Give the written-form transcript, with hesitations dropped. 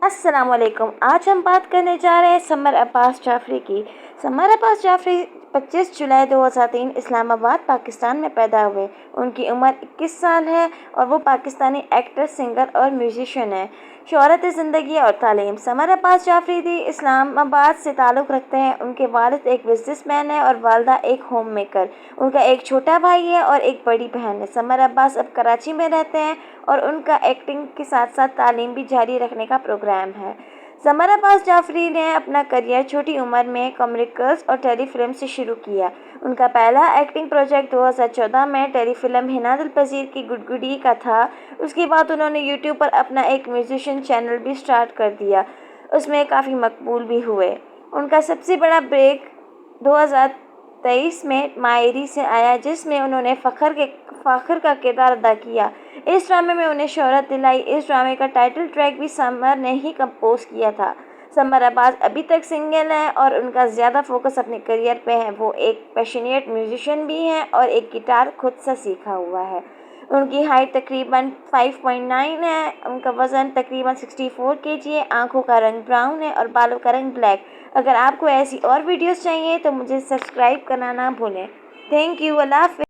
अस्सलाम वालेकुम। आज हम बात करने जा रहे हैं समर अब्बास जाफरी की। समर अब्बास जाफरी 25 जुलाई 2003 इस्लामाबाद पाकिस्तान में पैदा हुए। उनकी उम्र 21 साल है और वो पाकिस्तानी एक्टर, सिंगर और म्यूजिशियन हैं। शोहरत ज़िंदगी और तालीम। समर अब्बास जाफरी भी इस्लामाबाद से ताल्लुक़ रखते हैं। उनके वालिद एक बिजनेसमैन है और वालदा एक होम मेकर। उनका एक छोटा भाई है और एक बड़ी बहन है। समर अब्बास अब कराची में रहते हैं और उनका एक्टिंग के साथ साथ तालीम भी जारी रखने का प्रोग्राम है। समर अब्बास जाफरी ने अपना करियर छोटी उम्र में कॉमिक्स और टेलीफिल्म से शुरू किया। उनका पहला एक्टिंग प्रोजेक्ट 2014 में टेलीफिल्म हिना दिल पजीर की गुडगुडी का था। उसके बाद उन्होंने यूट्यूब पर अपना एक म्यूजिशियन चैनल भी स्टार्ट कर दिया, उसमें काफ़ी मकबूल भी हुए। उनका सबसे बड़ा ब्रेक 2023 में मायरी से आया, जिसमें उन्होंने फ़खर का किरदार अदा किया। इस ड्रामे में उन्हें शोहरत दिलाई। इस ड्रामे का टाइटल ट्रैक भी समर ने ही कंपोज किया था। समर अब्बास अभी तक सिंगल हैं और उनका ज़्यादा फोकस अपने करियर पे है। वो एक पैशनेट म्यूजिशियन भी हैं और एक गिटार खुद से सीखा हुआ है। उनकी हाइट तकरीबन 5.9 है। उनका वज़न तकरीबन 64 kg है। आँखों का रंग ब्राउन है और बालों का रंग ब्लैक। अगर आपको ऐसी और वीडियोस चाहिए तो मुझे सब्सक्राइब करना ना भूलें। Thank you. अल्लाह हाफ़िज़।